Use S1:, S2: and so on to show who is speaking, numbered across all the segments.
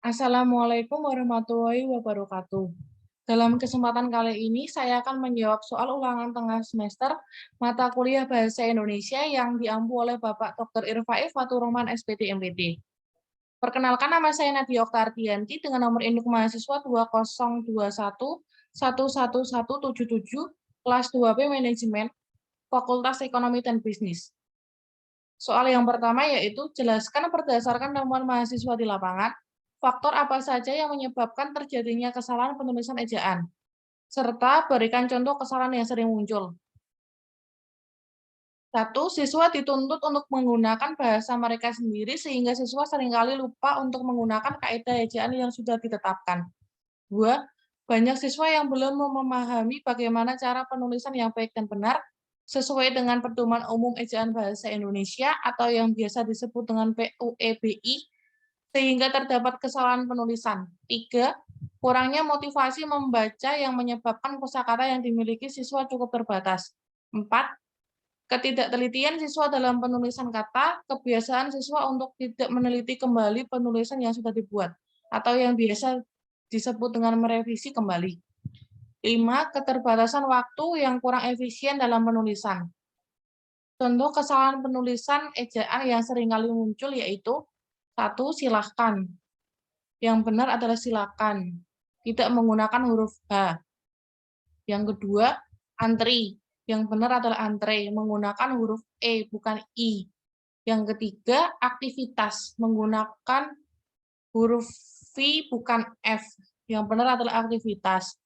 S1: Assalamualaikum warahmatullahi wabarakatuh. Dalam kesempatan kali ini, saya akan menjawab soal ulangan tengah semester mata kuliah Bahasa Indonesia yang diampu oleh Bapak Dr. Irfai Faturrahman SPD MPD. Perkenalkan, nama saya Nadia Oktardianti dengan nomor induk mahasiswa 2021111177, kelas 2B Manajemen, Fakultas Ekonomi dan Bisnis. Soal yang pertama yaitu jelaskan berdasarkan temuan mahasiswa di lapangan, faktor apa saja yang menyebabkan terjadinya kesalahan penulisan ejaan, serta berikan contoh kesalahan yang sering muncul. 1. Siswa dituntut untuk menggunakan bahasa mereka sendiri sehingga siswa seringkali lupa untuk menggunakan kaidah ejaan yang sudah ditetapkan. 2. Banyak siswa yang belum memahami bagaimana cara penulisan yang baik dan benar sesuai dengan Pedoman Umum Ejaan Bahasa Indonesia atau yang biasa disebut dengan PUEBI, sehingga terdapat kesalahan penulisan. 3. Kurangnya motivasi membaca yang menyebabkan kosakata yang dimiliki siswa cukup terbatas. 4. Ketidaktelitian siswa dalam penulisan kata, kebiasaan siswa untuk tidak meneliti kembali penulisan yang sudah dibuat, atau yang biasa disebut dengan merevisi kembali. 5. Keterbatasan waktu yang kurang efisien dalam penulisan. Contoh kesalahan penulisan ejaan yang seringkali muncul yaitu 1. Silahkan. Yang benar adalah silakan. Tidak menggunakan huruf H. Yang kedua, antri. Yang benar adalah antre. Menggunakan huruf E, bukan I. Yang ketiga, aktivitas. Menggunakan huruf V, bukan F. Yang benar adalah aktivitas.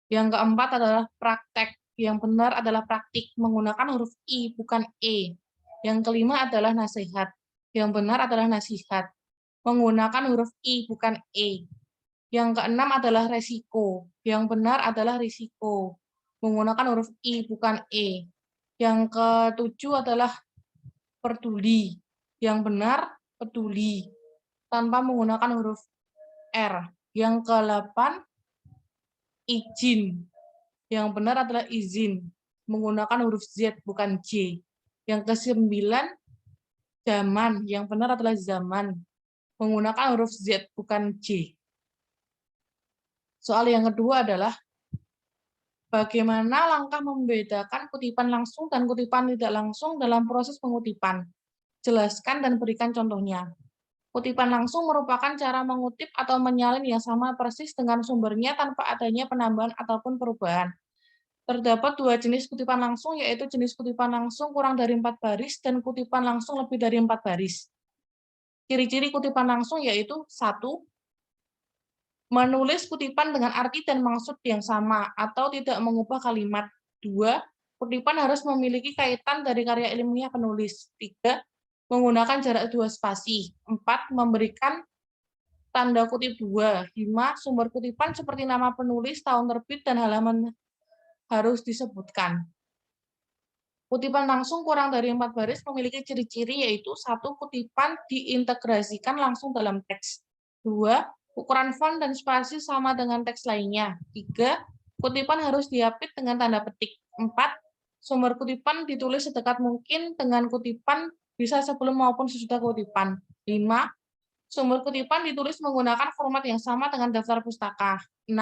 S1: Yang keempat adalah praktek. Yang benar adalah praktik, menggunakan huruf I, bukan E. Yang kelima adalah nasihat. Yang benar adalah nasihat, menggunakan huruf I, bukan E. Yang keenam adalah resiko. Yang benar adalah risiko, menggunakan huruf I, bukan E. Yang ketujuh adalah peduli. Yang benar, peduli, tanpa menggunakan huruf R. Yang ke-8, izin. Yang benar adalah izin, menggunakan huruf Z, bukan J. Yang ke-9, zaman. Yang benar adalah zaman, menggunakan huruf Z, bukan J. Soal yang kedua adalah bagaimana langkah membedakan kutipan langsung dan kutipan tidak langsung dalam proses pengutipan. Jelaskan dan berikan contohnya. Kutipan langsung merupakan cara mengutip atau menyalin yang sama persis dengan sumbernya tanpa adanya penambahan ataupun perubahan. Terdapat dua jenis kutipan langsung, yaitu jenis kutipan langsung kurang dari 4 baris dan kutipan langsung lebih dari 4 baris. Ciri-ciri kutipan langsung yaitu 1. Menulis kutipan dengan arti dan maksud yang sama atau tidak mengubah kalimat. 2. Kutipan harus memiliki kaitan dari karya ilmiah penulis. 3. Menggunakan jarak 2 spasi. 4. Memberikan tanda kutip 2. 5. Sumber kutipan seperti nama penulis, tahun terbit, dan halaman harus disebutkan. Kutipan langsung kurang dari 4 baris memiliki ciri-ciri yaitu 1. Kutipan diintegrasikan langsung dalam teks. 2. Ukuran font dan spasi sama dengan teks lainnya. 3. Kutipan harus diapit dengan tanda petik. 4. Sumber kutipan ditulis sedekat mungkin dengan kutipan, bisa sebelum maupun sesudah kutipan. 5. Sumber kutipan ditulis menggunakan format yang sama dengan daftar pustaka. 6.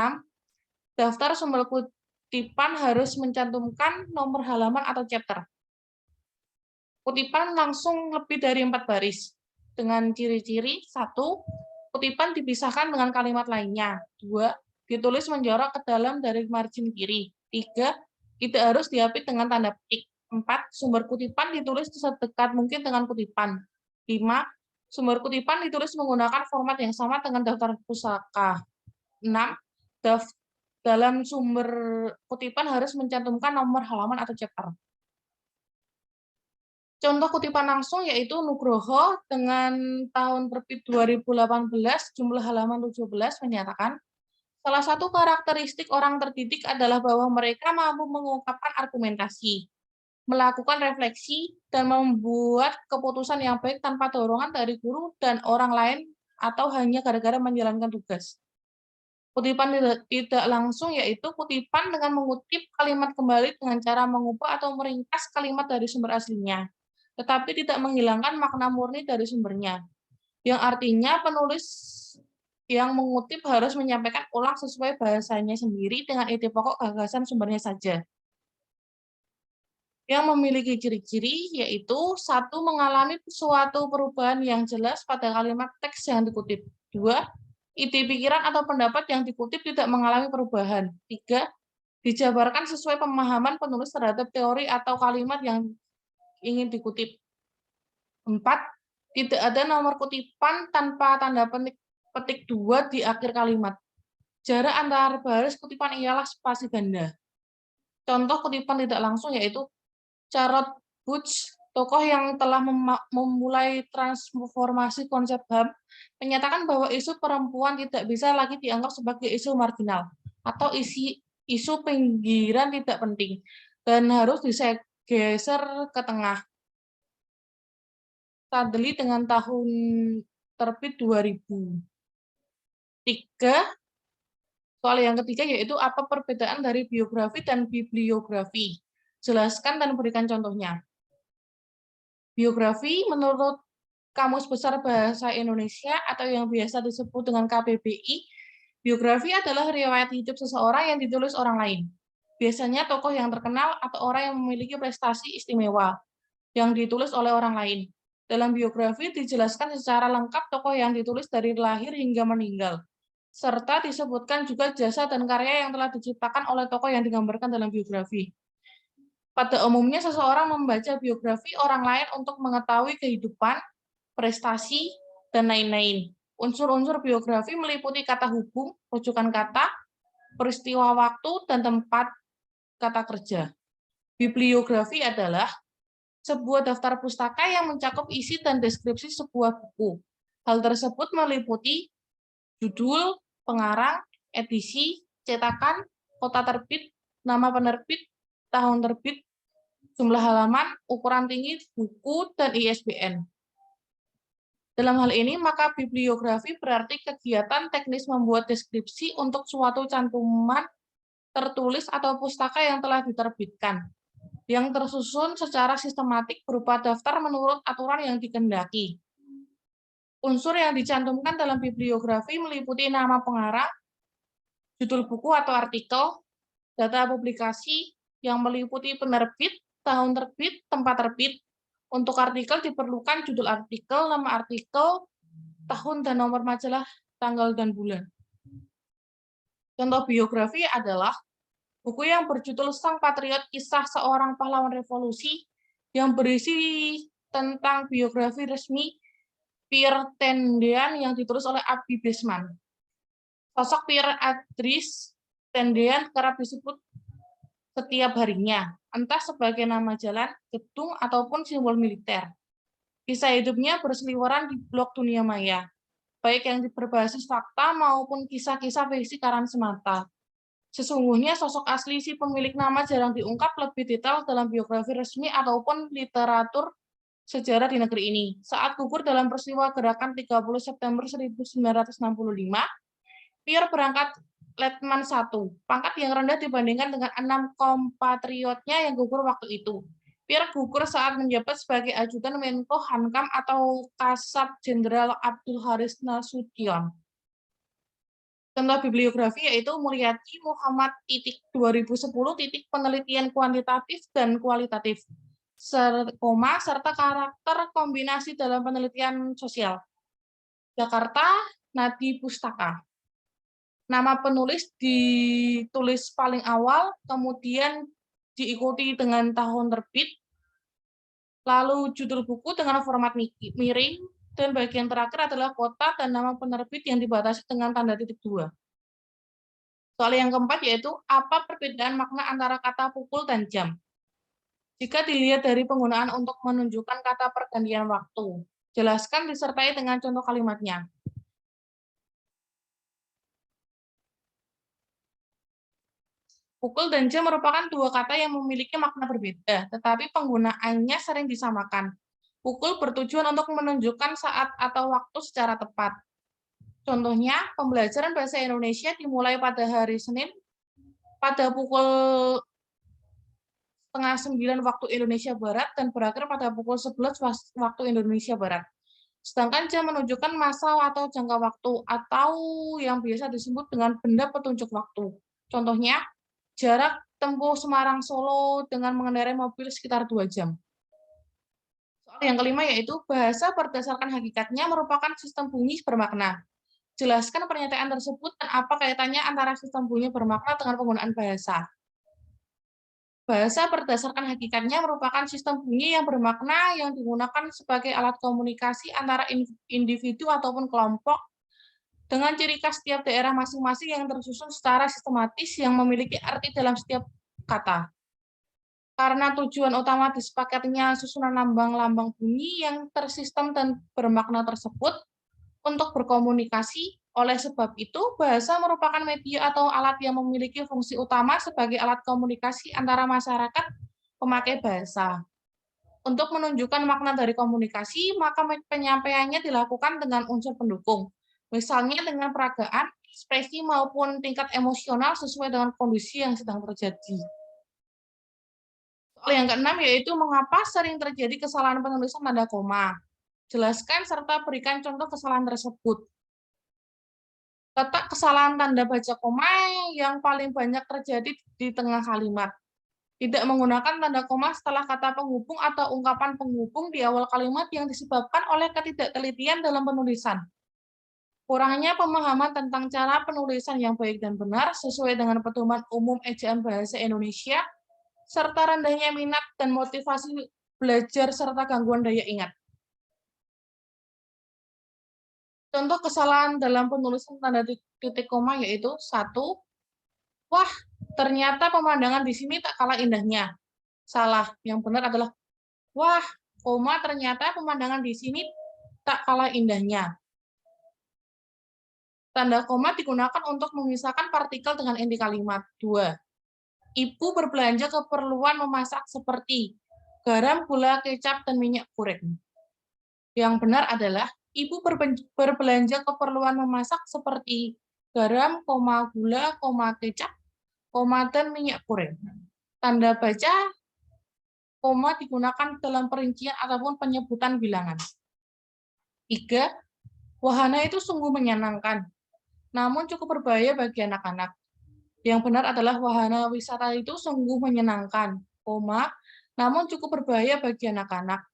S1: Daftar sumber kutipan harus mencantumkan nomor halaman atau chapter. Kutipan langsung lebih dari 4 baris. Dengan ciri-ciri: 1. Kutipan dipisahkan dengan kalimat lainnya. 2. Ditulis menjorok ke dalam dari margin kiri. 3. Tidak harus diapit dengan tanda petik. 4. Sumber kutipan ditulis sedekat mungkin dengan kutipan. 5. Sumber kutipan ditulis menggunakan format yang sama dengan daftar pustaka. 6. Dalam sumber kutipan harus mencantumkan nomor halaman atau chapter. Contoh kutipan langsung yaitu Nugroho dengan tahun terbit 2018, jumlah halaman 17, menyatakan, salah satu karakteristik orang terdidik adalah bahwa mereka mampu mengungkapkan argumentasi, melakukan refleksi, dan membuat keputusan yang baik tanpa dorongan dari guru dan orang lain atau hanya gara-gara menjalankan tugas. Kutipan tidak langsung yaitu kutipan dengan mengutip kalimat kembali dengan cara mengubah atau meringkas kalimat dari sumber aslinya, tetapi tidak menghilangkan makna murni dari sumbernya. yang artinya penulis yang mengutip harus menyampaikan ulang sesuai bahasanya sendiri dengan ide pokok gagasan sumbernya saja. Yang memiliki ciri-ciri yaitu satu, mengalami suatu perubahan yang jelas pada kalimat teks yang dikutip. Dua, ide pikiran atau pendapat yang dikutip tidak mengalami perubahan. Tiga, dijabarkan sesuai pemahaman penulis terhadap teori atau kalimat yang ingin dikutip. Empat, tidak ada nomor kutipan tanpa tanda petik 2 di akhir kalimat. Jarak antar baris kutipan ialah spasi ganda. Contoh kutipan tidak langsung yaitu Charlotte Butch, tokoh yang telah memulai transformasi konsep HAM, menyatakan bahwa isu perempuan tidak bisa lagi dianggap sebagai isu marginal atau isu pinggiran tidak penting dan harus digeser ke tengah. Tadli dengan tahun terbit 2000. Soal yang ketiga yaitu apa perbedaan dari biografi dan bibliografi. Jelaskan dan berikan contohnya. Biografi menurut Kamus Besar Bahasa Indonesia atau yang biasa disebut dengan KBBI, biografi adalah riwayat hidup seseorang yang ditulis orang lain. Biasanya tokoh yang terkenal atau orang yang memiliki prestasi istimewa yang ditulis oleh orang lain. Dalam biografi dijelaskan secara lengkap tokoh yang ditulis dari lahir hingga meninggal, serta disebutkan juga jasa dan karya yang telah diciptakan oleh tokoh yang digambarkan dalam biografi. Pada umumnya, seseorang membaca biografi orang lain untuk mengetahui kehidupan, prestasi, dan lain-lain. Unsur-unsur biografi meliputi kata hubung, rujukan kata, peristiwa waktu, dan tempat kata kerja. Bibliografi adalah sebuah daftar pustaka yang mencakup isi dan deskripsi sebuah buku. Hal tersebut meliputi judul, pengarang, edisi, cetakan, kota terbit, nama penerbit, tahun terbit, jumlah halaman, ukuran tinggi buku, dan ISBN. Dalam hal ini, maka bibliografi berarti kegiatan teknis membuat deskripsi untuk suatu cantuman tertulis atau pustaka yang telah diterbitkan, yang tersusun secara sistematik berupa daftar menurut aturan yang dikehendaki. Unsur yang dicantumkan dalam bibliografi meliputi nama pengarang, judul buku atau artikel, data publikasi yang meliputi penerbit, tahun terbit, tempat terbit. Untuk artikel diperlukan judul artikel, nama artikel, tahun dan nomor majalah, tanggal dan bulan. Contoh biografi adalah buku yang berjudul Sang Patriot, Kisah Seorang Pahlawan Revolusi, yang berisi tentang biografi resmi Pierre Tendean yang ditulis oleh Abi Besman. Sosok Pierre Adris Tendean kerap disebut setiap harinya, entah sebagai nama jalan, gedung, ataupun simbol militer. Kisah hidupnya berseliweran di blog dunia maya, baik yang berbasis fakta maupun kisah-kisah fiksi karang semata. Sesungguhnya sosok asli si pemilik nama jarang diungkap lebih detail dalam biografi resmi ataupun literatur sejarah di negeri ini. Saat gugur dalam peristiwa gerakan 30 September 1965, Pierre berangkat Letnan 1, pangkat yang rendah dibandingkan dengan 6 kompatriotnya yang gugur waktu itu. Pierre gugur saat menjabat sebagai ajudan Menko Hankam atau Kasat Jenderal Abdul Haris Nasution. Contoh bibliografi yaitu Mulyati Muhammad 2010 penelitian kuantitatif dan kualitatif, serta karakter kombinasi dalam penelitian sosial. Jakarta, Nadi Pustaka. Nama penulis ditulis paling awal, kemudian diikuti dengan tahun terbit, lalu judul buku dengan format miring, dan bagian terakhir adalah kota dan nama penerbit yang dibatasi dengan tanda titik 2. Soal yang keempat yaitu, apa perbedaan makna antara kata pukul dan jam? Jika dilihat dari penggunaan untuk menunjukkan kata pergantian waktu, jelaskan disertai dengan contoh kalimatnya. Pukul dan jam merupakan dua kata yang memiliki makna berbeda, tetapi penggunaannya sering disamakan. Pukul bertujuan untuk menunjukkan saat atau waktu secara tepat. Contohnya, pembelajaran bahasa Indonesia dimulai pada hari Senin pada pukul 8:30 waktu Indonesia Barat dan berakhir pada pukul 11 waktu Indonesia Barat. Sedangkan jam menunjukkan masa atau jangka waktu, atau yang biasa disebut dengan benda petunjuk waktu. Contohnya, jarak tempuh Semarang-Solo dengan mengendarai mobil sekitar 2 jam. Soal yang kelima yaitu bahasa berdasarkan hakikatnya merupakan sistem bunyi bermakna. Jelaskan pernyataan tersebut dan apa kaitannya antara sistem bunyi bermakna dengan penggunaan bahasa. Bahasa berdasarkan hakikatnya merupakan sistem bunyi yang bermakna yang digunakan sebagai alat komunikasi antara individu ataupun kelompok dengan ciri khas setiap daerah masing-masing yang tersusun secara sistematis yang memiliki arti dalam setiap kata. Karena tujuan utama disepakatinya susunan lambang-lambang bunyi yang tersistem dan bermakna tersebut untuk berkomunikasi, oleh sebab itu bahasa merupakan media atau alat yang memiliki fungsi utama sebagai alat komunikasi antara masyarakat pemakai bahasa. Untuk menunjukkan makna dari komunikasi, maka penyampaiannya dilakukan dengan unsur pendukung, misalnya dengan peragaan, ekspresi maupun tingkat emosional sesuai dengan kondisi yang sedang terjadi. Soal yang keenam yaitu mengapa sering terjadi kesalahan penulisan tanda koma. Jelaskan serta berikan contoh kesalahan tersebut. Letak kesalahan tanda baca koma yang paling banyak terjadi di tengah kalimat. Tidak menggunakan tanda koma setelah kata penghubung atau ungkapan penghubung di awal kalimat yang disebabkan oleh ketidaktelitian dalam penulisan. Kurangnya pemahaman tentang cara penulisan yang baik dan benar sesuai dengan pedoman umum ejaan bahasa Indonesia, serta rendahnya minat dan motivasi belajar serta gangguan daya ingat. Contoh kesalahan dalam penulisan tanda titik koma yaitu 1. Wah, ternyata pemandangan di sini tak kalah indahnya. Salah. Yang benar adalah, wah, koma ternyata pemandangan di sini tak kalah indahnya. Tanda koma digunakan untuk memisahkan partikel dengan inti kalimat. 2. Ibu berbelanja keperluan memasak seperti garam, gula, kecap, dan minyak goreng. Yang benar adalah, ibu berbelanja keperluan memasak seperti garam, gula, kecap, dan minyak goreng. Tanda baca koma digunakan dalam perincian ataupun penyebutan bilangan. 3. Wahana itu sungguh menyenangkan, namun cukup berbahaya bagi anak-anak. Yang benar adalah wahana wisata itu sungguh menyenangkan, namun cukup berbahaya bagi anak-anak.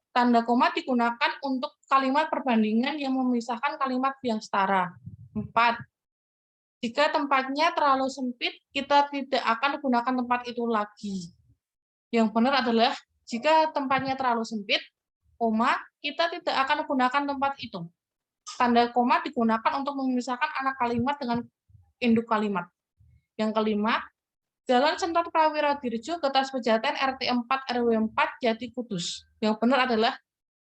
S1: Tanda koma digunakan untuk kalimat perbandingan yang memisahkan kalimat yang setara. 4. Jika tempatnya terlalu sempit, kita tidak akan gunakan tempat itu lagi. Yang benar adalah, jika tempatnya terlalu sempit, kita tidak akan gunakan tempat itu. Tanda koma digunakan untuk memisahkan anak kalimat dengan induk kalimat. Yang kelima, Jalan Sentot Prawira Dirjo, Getas Pejaten, RT 4 RW 4, Jati Kudus. Yang benar adalah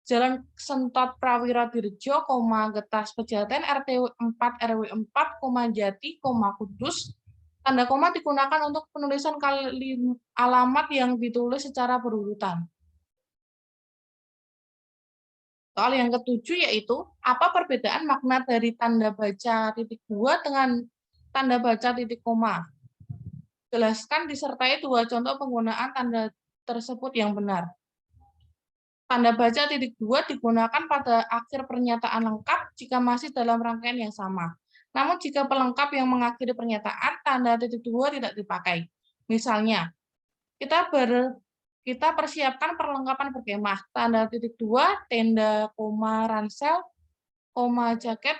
S1: Jalan Sentot Prawira Dirjo, Getas Pejaten, RT 4 RW 4, Jati, Kudus. Tanda koma digunakan untuk penulisan alamat yang ditulis secara berurutan. Soal yang ketujuh yaitu, apa perbedaan makna dari tanda baca titik 2 dengan tanda baca titik koma? Jelaskan disertai 2 contoh penggunaan tanda tersebut yang benar. Tanda baca titik 2 digunakan pada akhir pernyataan lengkap jika masih dalam rangkaian yang sama. Namun jika pelengkap yang mengakhiri pernyataan, tanda titik 2 tidak dipakai. Misalnya, kita persiapkan perlengkapan berkemah. Tanda titik 2, tenda, ransel, jaket,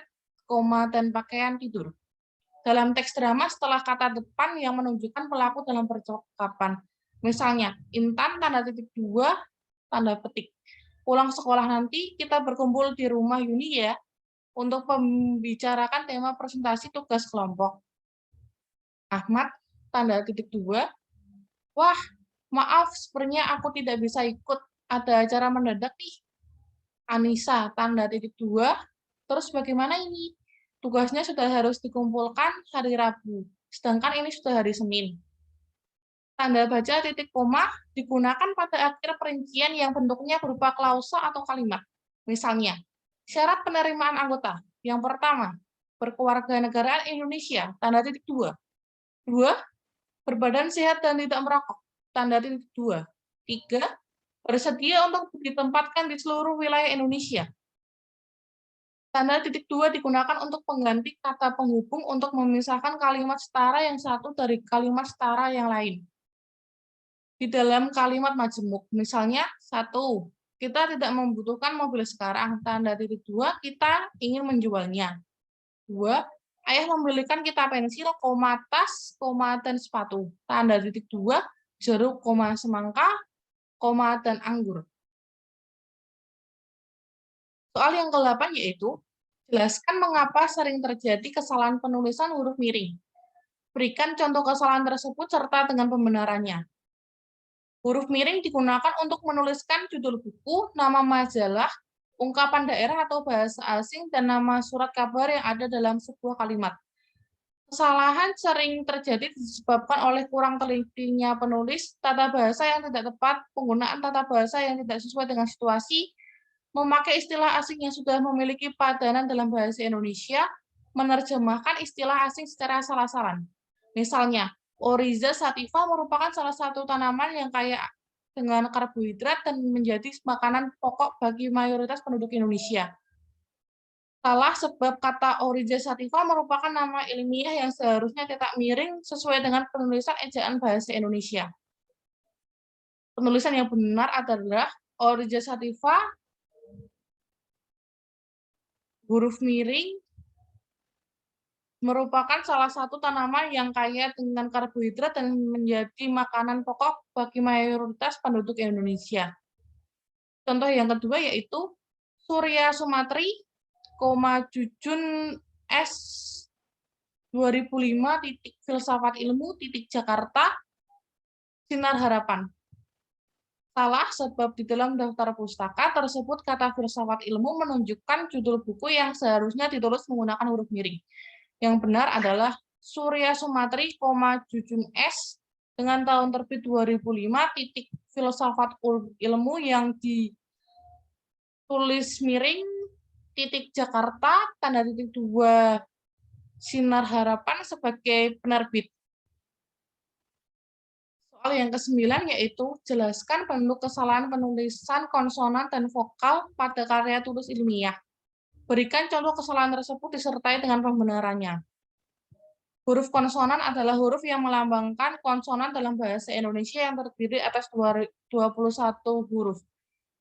S1: dan pakaian tidur. Dalam teks drama, setelah kata depan yang menunjukkan pelaku dalam percakapan. Misalnya, Intan, tanda titik 2, tanda petik. Pulang sekolah nanti, kita berkumpul di rumah Yuni ya, untuk membicarakan tema presentasi tugas kelompok. Ahmad, tanda titik 2, wah, maaf, sepertinya aku tidak bisa ikut, ada acara mendadak nih. Anissa, tanda titik 2, terus bagaimana ini? Tugasnya sudah harus dikumpulkan hari Rabu, sedangkan ini sudah hari Senin. Tanda baca titik koma digunakan pada akhir perincian yang bentuknya berupa klausa atau kalimat. Misalnya, syarat penerimaan anggota. Yang pertama, berkewarganegaraan Indonesia, tanda titik 2. 2. Berbadan sehat dan tidak merokok, tanda titik 2. 3. Bersedia untuk ditempatkan di seluruh wilayah Indonesia. Tanda titik dua digunakan untuk pengganti kata penghubung untuk memisahkan kalimat setara yang satu dari kalimat setara yang lain. Di dalam kalimat majemuk, misalnya, satu, kita tidak membutuhkan mobil sekarang. Tanda titik dua, kita ingin menjualnya. Dua, ayah membelikan kita pensil, koma, tas, koma, dan sepatu. Tanda titik dua, jeruk, koma, semangka, koma, dan anggur. Soal yang ke-8 yaitu, jelaskan mengapa sering terjadi kesalahan penulisan huruf miring. Berikan contoh kesalahan tersebut serta dengan pembenarannya. Huruf miring digunakan untuk menuliskan judul buku, nama majalah, ungkapan daerah atau bahasa asing, dan nama surat kabar yang ada dalam sebuah kalimat. Kesalahan sering terjadi disebabkan oleh kurang telitinya penulis, tata bahasa yang tidak tepat, penggunaan tata bahasa yang tidak sesuai dengan situasi, memakai istilah asing yang sudah memiliki padanan dalam bahasa Indonesia, menerjemahkan istilah asing secara salah-salah. Misalnya, Oryza sativa merupakan salah satu tanaman yang kaya dengan karbohidrat dan menjadi makanan pokok bagi mayoritas penduduk Indonesia. Salah sebab kata Oryza sativa merupakan nama ilmiah yang seharusnya cetak miring sesuai dengan penulisan ejaan bahasa Indonesia. Penulisan yang benar adalah Oryza sativa, huruf miring, merupakan salah satu tanaman yang kaya dengan karbohidrat dan menjadi makanan pokok bagi mayoritas penduduk Indonesia. Contoh yang kedua yaitu Surya Sumatri, Jujun S 2005, filsafat ilmu, Jakarta, Sinar Harapan. Salah sebab di dalam daftar pustaka tersebut kata filsafat ilmu menunjukkan judul buku yang seharusnya ditulis menggunakan huruf miring. Yang benar adalah Surya Sumatri, Jujun S dengan tahun terbit 2005, filsafat ilmu yang ditulis miring, Jakarta, tanda titik dua, Sinar Harapan sebagai penerbit. Soal yang ke-9 yaitu jelaskan bentuk kesalahan penulisan konsonan dan vokal pada karya tulis ilmiah. Berikan contoh kesalahan tersebut disertai dengan pembenarannya. Huruf konsonan adalah huruf yang melambangkan konsonan dalam bahasa Indonesia yang terdiri atas 21 huruf,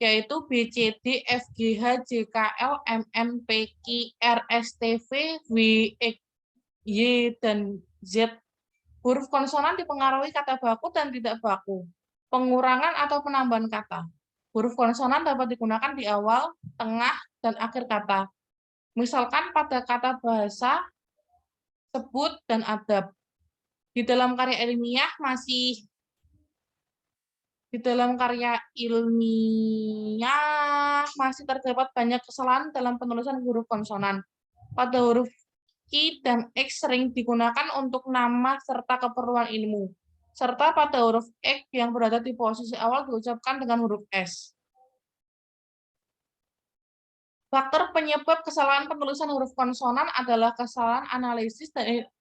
S1: yaitu B, C, D, F, G, H, J, K, L, M, N, P, Q, R, S, T, V, W, X, Y, dan Z. Huruf konsonan dipengaruhi kata baku dan tidak baku, pengurangan atau penambahan kata. Huruf konsonan dapat digunakan di awal, tengah, dan akhir kata. Misalkan pada kata bahasa, sebut, dan adab. Di dalam karya ilmiah masih terdapat banyak kesalahan dalam penulisan huruf konsonan. Pada huruf Q dan X sering digunakan untuk nama serta keperluan ilmu, serta pada huruf X yang berada di posisi awal diucapkan dengan huruf S. Faktor penyebab kesalahan penulisan huruf konsonan adalah kesalahan analisis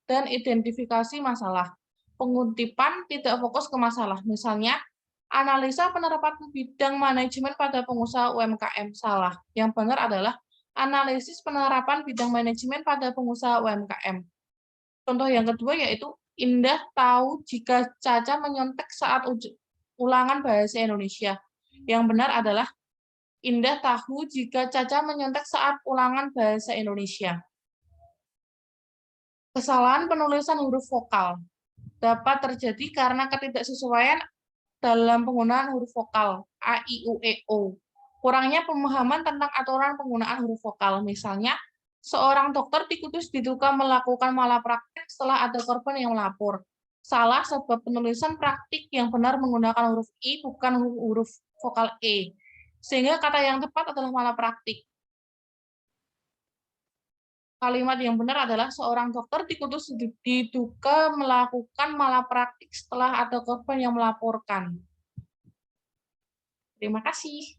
S1: dan identifikasi masalah. Pengutipan tidak fokus ke masalah. Misalnya, analisa penerapan bidang manajemen pada pengusaha UMKM salah. Yang benar adalah analisis penerapan bidang manajemen pada pengusaha UMKM. Contoh yang kedua yaitu Indah tahu jika Caca menyontek saat ulangan bahasa Indonesia. Yang benar adalah Indah tahu jika Caca menyontek saat ulangan bahasa Indonesia. Kesalahan penulisan huruf vokal dapat terjadi karena ketidaksesuaian dalam penggunaan huruf vokal A, I, U, E, O. Kurangnya pemahaman tentang aturan penggunaan huruf vokal. Misalnya, seorang dokter di Kudus diduga melakukan malapraktik setelah ada korban yang melapor. Salah sebab penulisan praktik yang benar menggunakan huruf I bukan huruf vokal E. Sehingga kata yang tepat adalah malapraktik. Kalimat yang benar adalah seorang dokter di Kudus diduga melakukan malapraktik setelah ada korban yang melaporkan. Terima kasih.